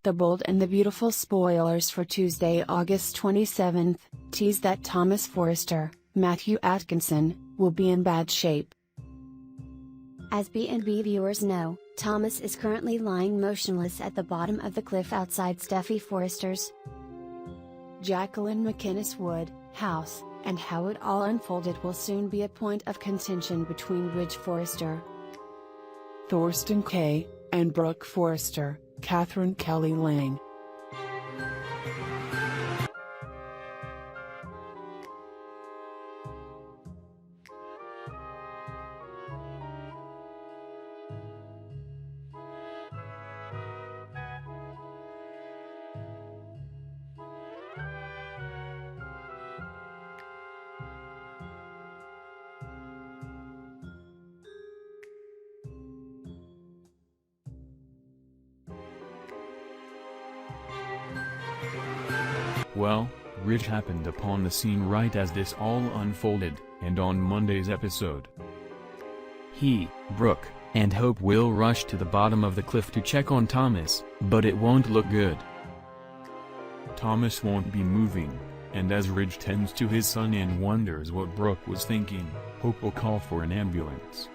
The Bold and the Beautiful spoilers for Tuesday, August 27th, tease that Thomas Forrester, Matthew Atkinson, will be in bad shape. As B&B viewers know, Thomas is currently lying motionless at the bottom of the cliff outside Steffy Forrester's Jacqueline MacInnes Wood house, and how it all unfolded will soon be a point of contention between Ridge Forrester, Thorsten Kaye, and Brooke Forrester, Catherine Kelly Lang. Well, Ridge happened upon the scene right as this all unfolded, and on Monday's episode, he, Brooke, and Hope will rush to the bottom of the cliff to check on Thomas, but it won't look good. Thomas won't be moving, and as Ridge tends to his son and wonders what Brooke was thinking, Hope will call for an ambulance.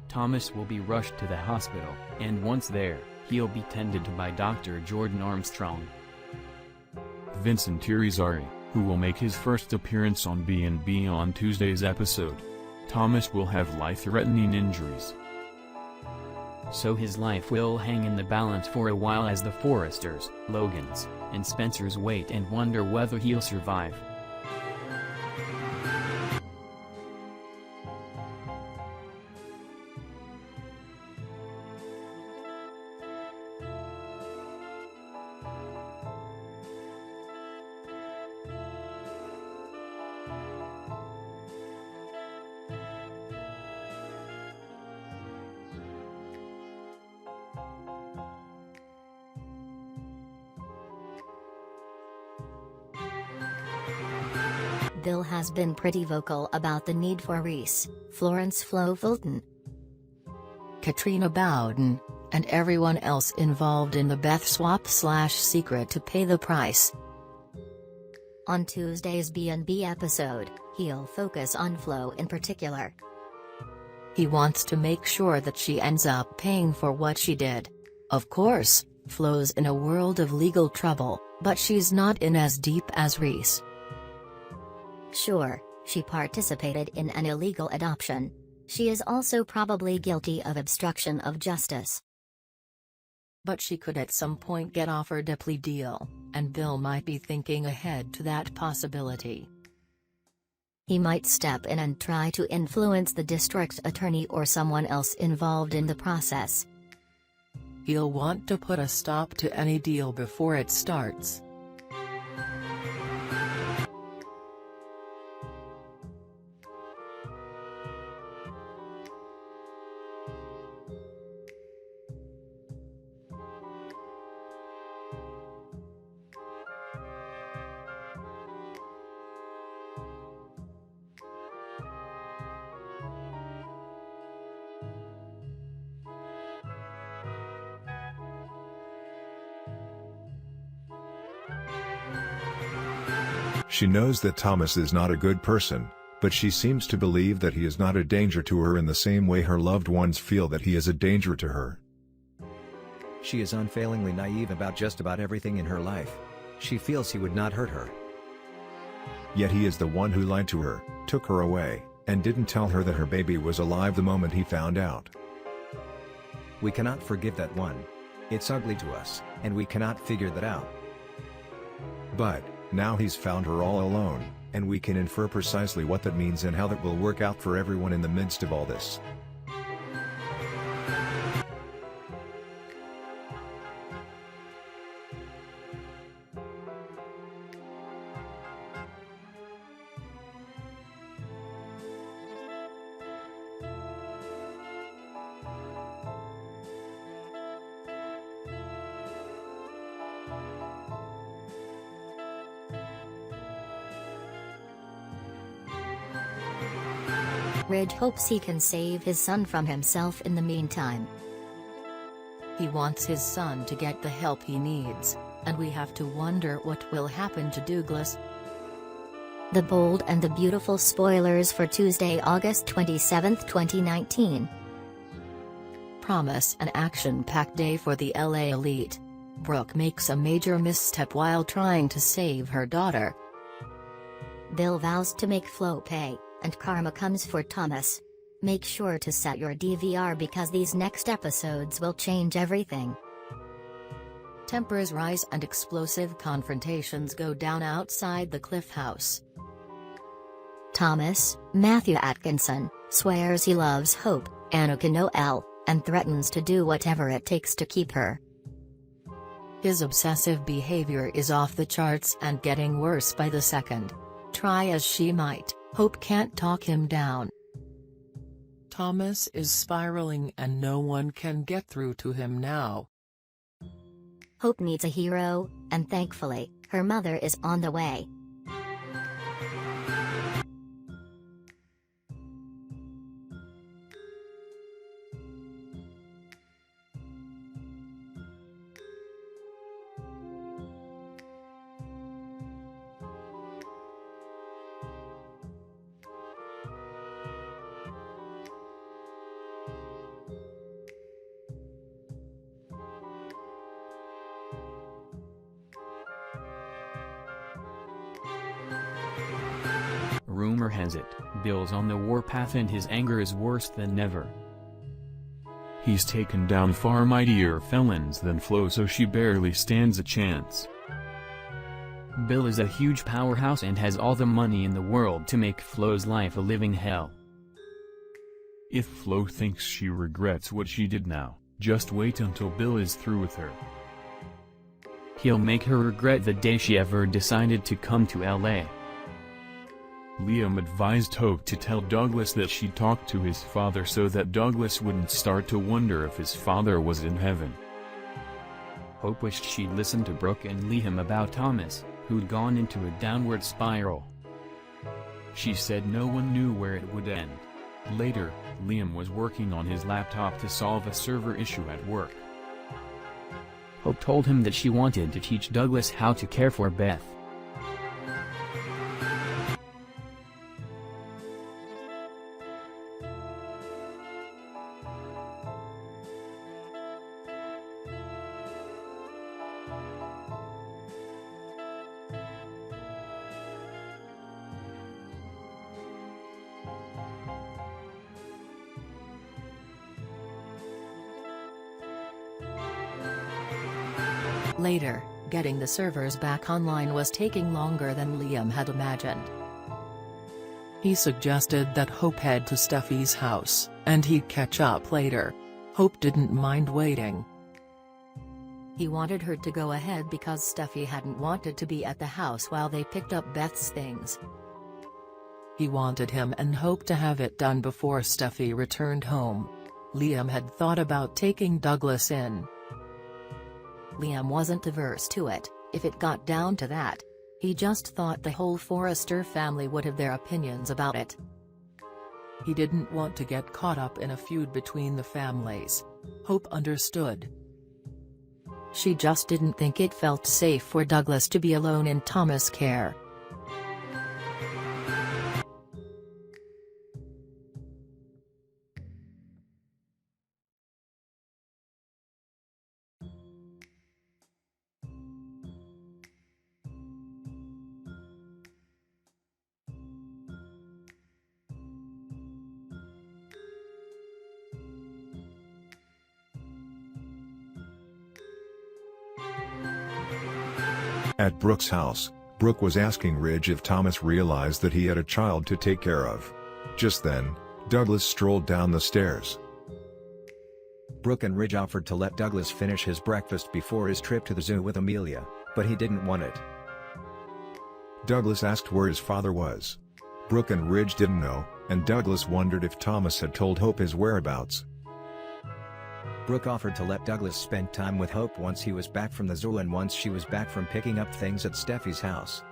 Thomas will be rushed to the hospital, and once there, he'll be tended to by Dr. Jordan Armstrong. Vincent Irizarry, who will make his first appearance on B&B on Tuesday's episode. Thomas will have life-threatening injuries, so his life will hang in the balance for a while as the Forresters, Logans, and Spencers wait and wonder whether he'll survive. Bill has been pretty vocal about the need for Reese, Florence Flo Fulton, Katrina Bowden, and everyone else involved in the Beth swap/secret to pay the price. On Tuesday's B&B episode, he'll focus on Flo in particular. He wants to make sure that she ends up paying for what she did. Of course, Flo's in a world of legal trouble, but she's not in as deep as Reese. Sure, she participated in an illegal adoption. She is also probably guilty of obstruction of justice. But she could at some point get offered a plea deal, and Bill might be thinking ahead to that possibility. He might step in and try to influence the district attorney or someone else involved in the process. He'll want to put a stop to any deal before it starts. She knows that Thomas is not a good person, but she seems to believe that he is not a danger to her in the same way her loved ones feel that he is a danger to her. She is unfailingly naive about just about everything in her life. She feels he would not hurt her. Yet he is the one who lied to her, took her away, and didn't tell her that her baby was alive the moment he found out. We cannot forgive that one. It's ugly to us, and we cannot figure that out. But now he's found her all alone, and we can infer precisely what that means and how that will work out for everyone in the midst of all this. Ridge hopes he can save his son from himself in the meantime. He wants his son to get the help he needs, and we have to wonder what will happen to Douglas. The bold and the beautiful spoilers for Tuesday, August 27, 2019. Promise an action-packed day for the LA elite. Brooke makes a major misstep while trying to save her daughter. Bill vows to make Flo pay, and karma comes for Thomas. Make sure to set your DVR because these next episodes will change everything. Tempers rise and explosive confrontations go down outside the Cliff House. Thomas, Matthew Atkinson, swears he loves Hope, Annika Noel, and threatens to do whatever it takes to keep her. His obsessive behavior is off the charts and getting worse by the second. Try as she might, Hope can't talk him down. Thomas is spiraling and no one can get through to him now. Hope needs a hero, and thankfully, her mother is on the way. Rumor has it, Bill's on the warpath and his anger is worse than ever. He's taken down far mightier felons than Flo, so she barely stands a chance. Bill is a huge powerhouse and has all the money in the world to make Flo's life a living hell. If Flo thinks she regrets what she did now, just wait until Bill is through with her. He'll make her regret the day she ever decided to come to LA. Liam advised Hope to tell Douglas that she talked to his father so that Douglas wouldn't start to wonder if his father was in heaven. Hope wished she'd listened to Brooke and Liam about Thomas, who'd gone into a downward spiral. She said no one knew where it would end. Later, Liam was working on his laptop to solve a server issue at work. Hope told him that she wanted to teach Douglas how to care for Beth. Later, getting the servers back online was taking longer than Liam had imagined. He suggested that Hope head to Steffi's house, and he'd catch up later. Hope didn't mind waiting. He wanted her to go ahead because Steffi hadn't wanted to be at the house while they picked up Beth's things. He wanted him and Hope to have it done before Steffi returned home. Liam had thought about taking Douglas in. Liam wasn't averse to it, if it got down to that. He just thought the whole Forrester family would have their opinions about it. He didn't want to get caught up in a feud between the families. Hope understood. She just didn't think it felt safe for Douglas to be alone in Thomas' care. At Brooke's house, Brooke was asking Ridge if Thomas realized that he had a child to take care of. Just then, Douglas strolled down the stairs. Brooke and Ridge offered to let Douglas finish his breakfast before his trip to the zoo with Amelia, but he didn't want it. Douglas asked where his father was. Brooke and Ridge didn't know, and Douglas wondered if Thomas had told Hope his whereabouts. Brooke offered to let Douglas spend time with Hope once he was back from the zoo and once she was back from picking up things at Steffi's house.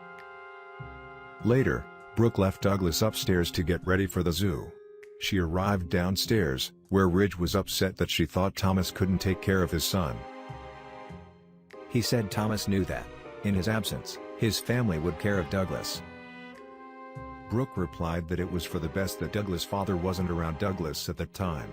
Later, Brooke left Douglas upstairs to get ready for the zoo. She arrived downstairs, where Ridge was upset that she thought Thomas couldn't take care of his son. He said Thomas knew that, in his absence, his family would care of Douglas. Brooke replied that it was for the best that Douglas' father wasn't around Douglas at that time.